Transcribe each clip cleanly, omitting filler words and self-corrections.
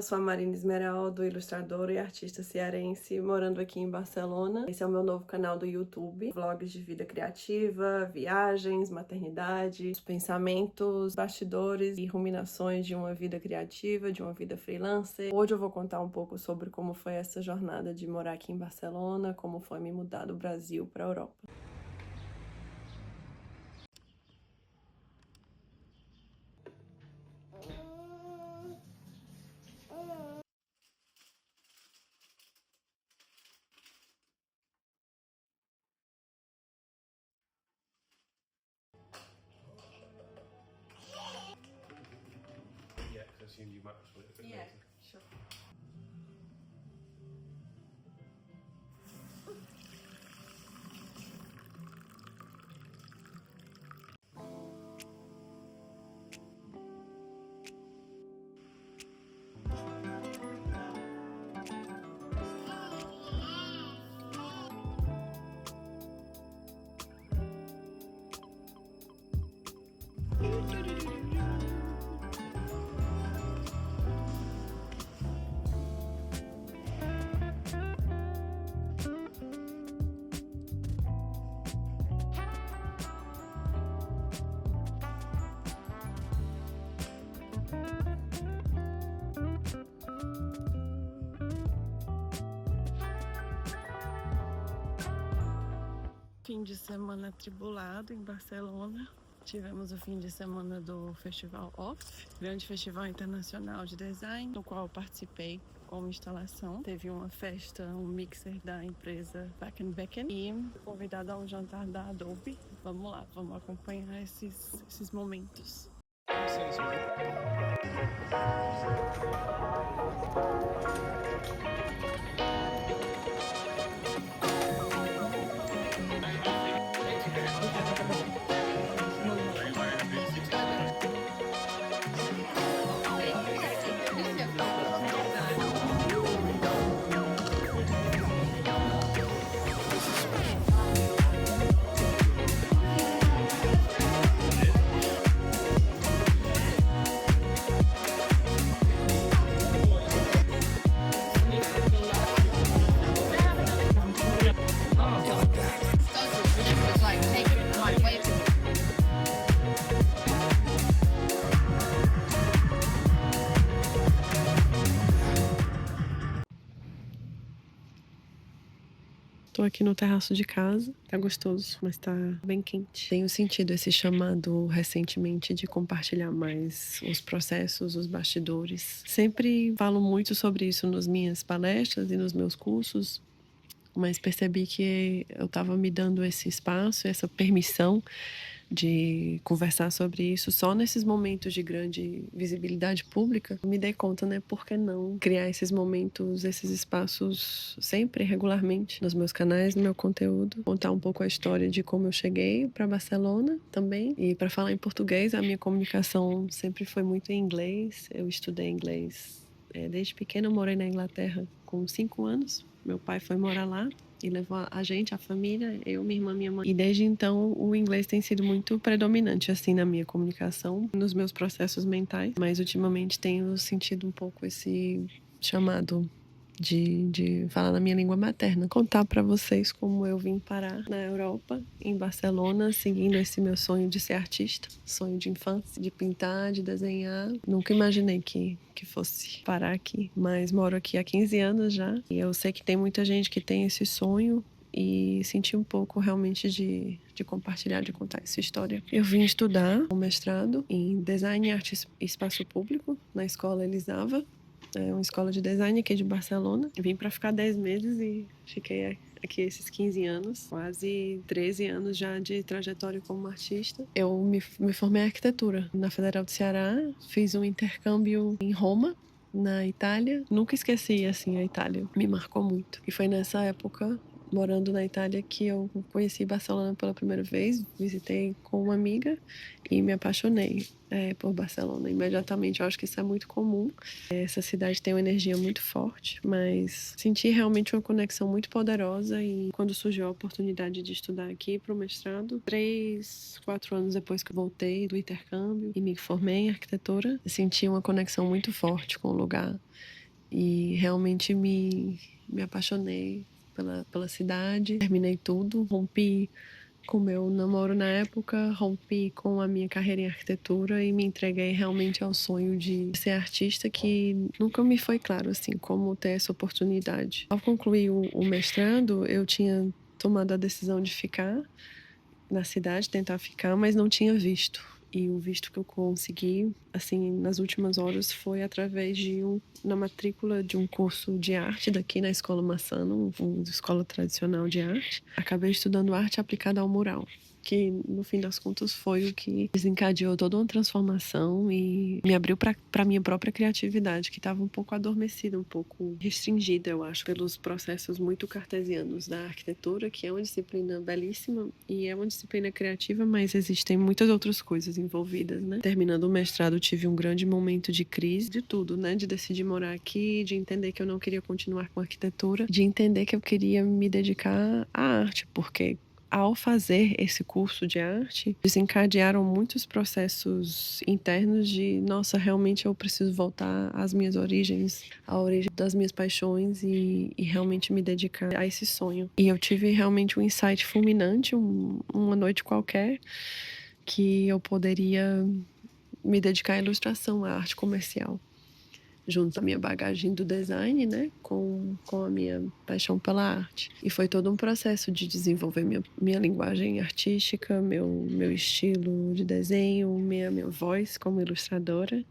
sou a Marina Esmeraldo, ilustradora e artista cearense, morando aqui em Barcelona. Esse é o meu novo canal do YouTube, vlogs de vida criativa, viagens, maternidade, os pensamentos, bastidores e ruminações de uma vida criativa, de uma vida freelancer. Hoje eu vou contar um pouco sobre como foi essa jornada de morar aqui em Barcelona, como foi me mudar do Brasil para a Europa. Yeah, 'cause I assumed you might split a bit later. Sure. Fim de semana atribulado em Barcelona. Tivemos o fim de semana do Festival Off, grande festival internacional de design, no qual eu participei como instalação. Teve uma festa, um mixer da empresa Back Becken e convidado a um jantar da Adobe. Vamos lá, vamos acompanhar esses momentos. Tô aqui no terraço de casa, tá gostoso, mas tá bem quente. Tenho sentido esse chamado recentemente de compartilhar mais os processos, os bastidores. Sempre falo muito sobre isso nas minhas palestras e nos meus cursos, mas percebi que eu tava me dando esse espaço, essa permissão de conversar sobre isso só nesses momentos de grande visibilidade pública. Me dei conta, né, por que não criar esses momentos, esses espaços sempre, regularmente, nos meus canais, no meu conteúdo. Contar um pouco a história de como eu cheguei para Barcelona também. E para falar em português, a minha comunicação sempre foi muito em inglês. Eu estudei inglês desde pequena, eu morei na Inglaterra com 5 anos. Meu pai foi morar lá e levou a gente, a família, eu, minha irmã, minha mãe. E desde então o inglês tem sido muito predominante assim na minha comunicação, nos meus processos mentais, mas ultimamente tenho sentido um pouco esse chamado de falar na minha língua materna. Contar para vocês como eu vim parar na Europa, em Barcelona, seguindo esse meu sonho de ser artista, sonho de infância, de pintar, de desenhar. Nunca imaginei que fosse parar aqui, mas moro aqui há 15 anos já, e eu sei que tem muita gente que tem esse sonho, e senti um pouco realmente de compartilhar, de contar essa história. Eu vim estudar um mestrado em Design, Arte e Espaço Público na Escola Elisava, uma escola de design aqui de Barcelona. Vim para ficar 10 meses e fiquei aqui esses 15 anos, quase 13 anos já de trajetória como artista. Eu me formei em arquitetura na Federal do Ceará, fiz um intercâmbio em Roma, na Itália. Nunca esqueci, assim, a Itália. Me marcou muito. E foi nessa época, morando na Itália que eu conheci Barcelona pela primeira vez, visitei com uma amiga e me apaixonei por Barcelona imediatamente. Eu acho que isso é muito comum. Essa cidade tem uma energia muito forte, mas senti realmente uma conexão muito poderosa e quando surgiu a oportunidade de estudar aqui para o mestrado, 3, 4 anos depois que eu voltei do intercâmbio e me formei em arquitetura, senti uma conexão muito forte com o lugar e realmente me apaixonei pela cidade. Terminei tudo, rompi com meu namoro na época, rompi com a minha carreira em arquitetura e me entreguei realmente ao sonho de ser artista, que nunca me foi claro assim como ter essa oportunidade. Ao concluir o mestrado, eu tinha tomado a decisão de ficar na cidade, tentar ficar, mas não tinha visto. E o visto que eu consegui, assim, nas últimas horas, foi através na matrícula de um curso de arte daqui na Escola Massano, uma escola tradicional de arte. Acabei estudando arte aplicada ao mural, que no fim das contas foi o que desencadeou toda uma transformação e me abriu para minha própria criatividade, que estava um pouco adormecida, um pouco restringida, eu acho, pelos processos muito cartesianos da arquitetura, que é uma disciplina belíssima e é uma disciplina criativa, mas existem muitas outras coisas envolvidas, né? Terminando o mestrado, tive um grande momento de crise de tudo, né? De decidir morar aqui, de entender que eu não queria continuar com arquitetura, de entender que eu queria me dedicar à arte, porque ao fazer esse curso de arte, desencadearam muitos processos internos de, nossa, realmente eu preciso voltar às minhas origens, à origem das minhas paixões e realmente me dedicar a esse sonho. E eu tive realmente um insight fulminante, uma noite qualquer, que eu poderia me dedicar à ilustração, à arte comercial, junto à minha bagagem do design, né, com a minha paixão pela arte. E foi todo um processo de desenvolver minha linguagem artística, meu estilo de desenho, minha voz como ilustradora,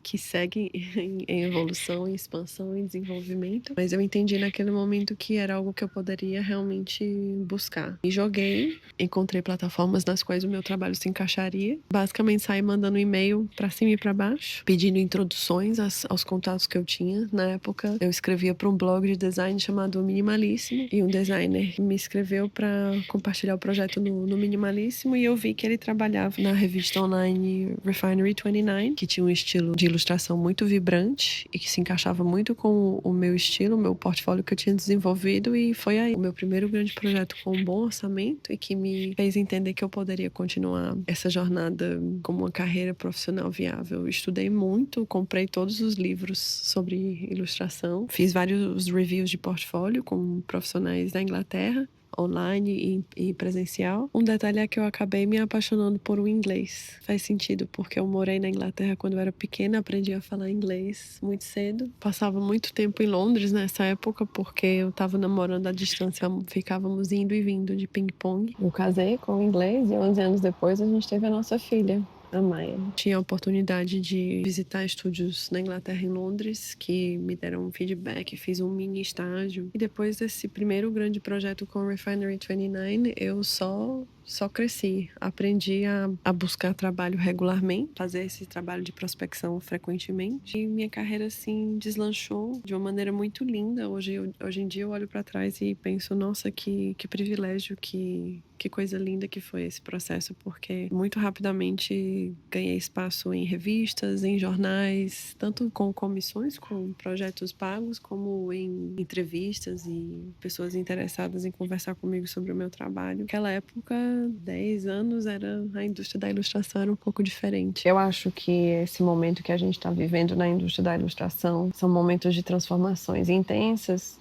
que segue em evolução, em expansão, em desenvolvimento. Mas eu entendi naquele momento que era algo que eu poderia realmente buscar. E joguei, encontrei plataformas nas quais o meu trabalho se encaixaria. Basicamente saí mandando e-mail para cima e para baixo, pedindo introduções aos contatos que eu tinha. Na época, eu escrevia para um blog de design chamado Minimalíssimo, e um designer me escreveu para compartilhar o projeto no Minimalíssimo, e eu vi que ele trabalhava na revista online Refinery 29, que tinha um estilo de ilustração muito vibrante e que se encaixava muito com o meu estilo, o meu portfólio que eu tinha desenvolvido, e foi aí o meu primeiro grande projeto com um bom orçamento e que me fez entender que eu poderia continuar essa jornada como uma carreira profissional viável. Eu estudei muito, comprei todos os livros sobre ilustração, fiz vários reviews de portfólio com profissionais da Inglaterra, online e presencial. Um detalhe é que eu acabei me apaixonando por o inglês. Faz sentido, porque eu morei na Inglaterra quando eu era pequena, aprendi a falar inglês muito cedo. Passava muito tempo em Londres nessa época, porque eu estava namorando à distância, ficávamos indo e vindo de ping-pong. Eu casei com o inglês e 11 anos depois a gente teve a nossa filha, a Maia. Tinha a oportunidade de visitar estúdios na Inglaterra, em Londres, que me deram um feedback, fiz um mini estágio. E depois desse primeiro grande projeto com Refinery 29, eu só cresci. Aprendi a buscar trabalho regularmente, fazer esse trabalho de prospecção frequentemente. E minha carreira, assim, deslanchou de uma maneira muito linda. Hoje em dia eu olho para trás e penso, nossa, que privilégio, que coisa linda que foi esse processo, porque muito rapidamente ganhei espaço em revistas, em jornais, tanto com comissões, com projetos pagos, como em entrevistas e pessoas interessadas em conversar comigo sobre o meu trabalho. Naquela época, 10 anos, a indústria da ilustração era um pouco diferente. Eu acho que esse momento que a gente está vivendo na indústria da ilustração são momentos de transformações intensas,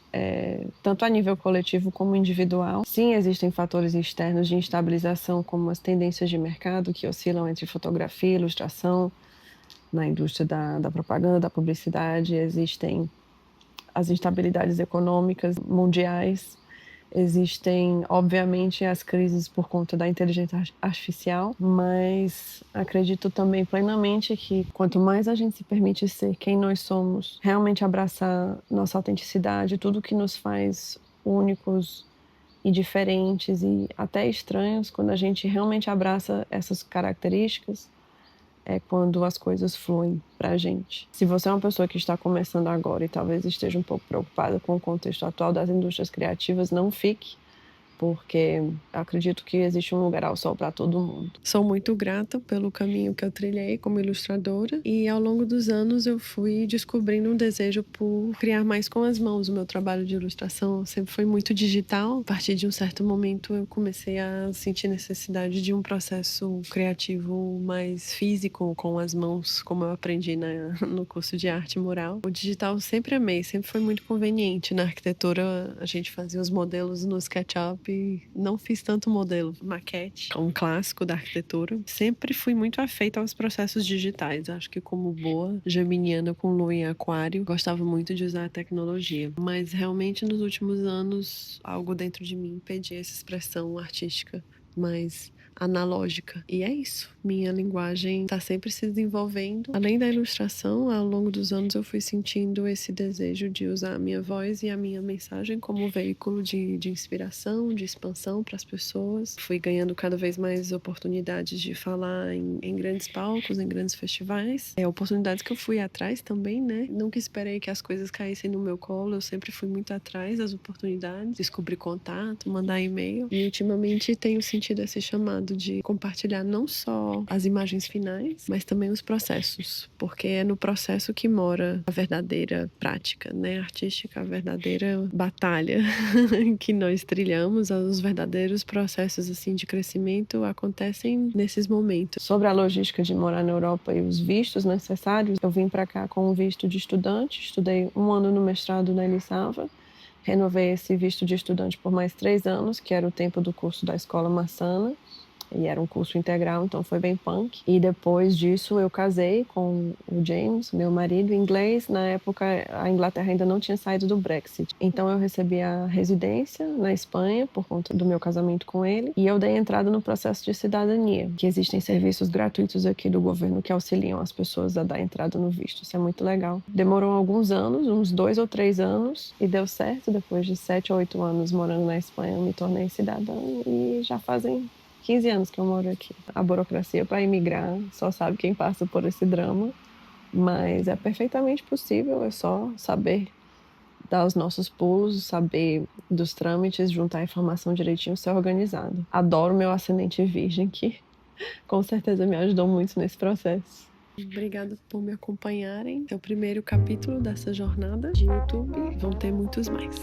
tanto a nível coletivo como individual. Sim, existem fatores externos de instabilização, como as tendências de mercado que oscilam entre fotografia e ilustração. Na indústria da propaganda, da publicidade, existem as instabilidades econômicas mundiais, existem, obviamente, as crises por conta da inteligência artificial, mas acredito também plenamente que quanto mais a gente se permite ser quem nós somos, realmente abraçar nossa autenticidade, tudo que nos faz únicos e diferentes e até estranhos, quando a gente realmente abraça essas características, é quando as coisas fluem pra gente. Se você é uma pessoa que está começando agora e talvez esteja um pouco preocupada com o contexto atual das indústrias criativas, não fique, porque acredito que existe um lugar ao sol para todo mundo. Sou muito grata pelo caminho que eu trilhei como ilustradora e ao longo dos anos eu fui descobrindo um desejo por criar mais com as mãos. O meu trabalho de ilustração sempre foi muito digital. A partir de um certo momento eu comecei a sentir necessidade de um processo criativo mais físico com as mãos, como eu aprendi no curso de arte mural. O digital eu sempre amei, sempre foi muito conveniente. Na arquitetura a gente fazia os modelos no SketchUp, não fiz tanto modelo. Maquete, um clássico da arquitetura. Sempre fui muito afeita aos processos digitais. Acho que como boa geminiana com lua em aquário, gostava muito de usar a tecnologia. Mas realmente nos últimos anos, algo dentro de mim impedia essa expressão artística mais analógica. E é isso. Minha linguagem está sempre se desenvolvendo. Além da ilustração, ao longo dos anos eu fui sentindo esse desejo de usar a minha voz e a minha mensagem como veículo de inspiração, de expansão para as pessoas. Fui ganhando cada vez mais oportunidades de falar em grandes palcos, em grandes festivais. Oportunidades que eu fui atrás também, né? Nunca esperei que as coisas caíssem no meu colo. Eu sempre fui muito atrás das oportunidades, descobrir contato, mandar e-mail. E ultimamente tenho sentido esse chamado de compartilhar não só as imagens finais, mas também os processos, porque é no processo que mora a verdadeira prática, né, artística, a verdadeira batalha que nós trilhamos, os verdadeiros processos assim de crescimento acontecem nesses momentos. Sobre a logística de morar na Europa e os vistos necessários, eu vim para cá com um visto de estudante, estudei 1 ano no mestrado na Unisava. Renovei esse visto de estudante por mais 3 anos, que era o tempo do curso da Escola Massana. E era um curso integral, então foi bem punk. E depois disso eu casei com o James, meu marido inglês. Na época a Inglaterra ainda não tinha saído do Brexit. Então eu recebi a residência na Espanha por conta do meu casamento com ele. E eu dei entrada no processo de cidadania, que existem serviços gratuitos aqui do governo que auxiliam as pessoas a dar entrada no visto. Isso é muito legal. Demorou alguns anos, uns 2 ou 3 anos, e deu certo. Depois de 7 ou 8 anos morando na Espanha, eu me tornei cidadã e já fazem 15 anos que eu moro aqui. A burocracia para imigrar, só sabe quem passa por esse drama, mas é perfeitamente possível, é só saber dar os nossos pulos, saber dos trâmites, juntar a informação direitinho, ser organizado. Adoro meu ascendente virgem, que com certeza me ajudou muito nesse processo. Obrigada por me acompanharem. É o primeiro capítulo dessa jornada de YouTube. Vão ter muitos mais.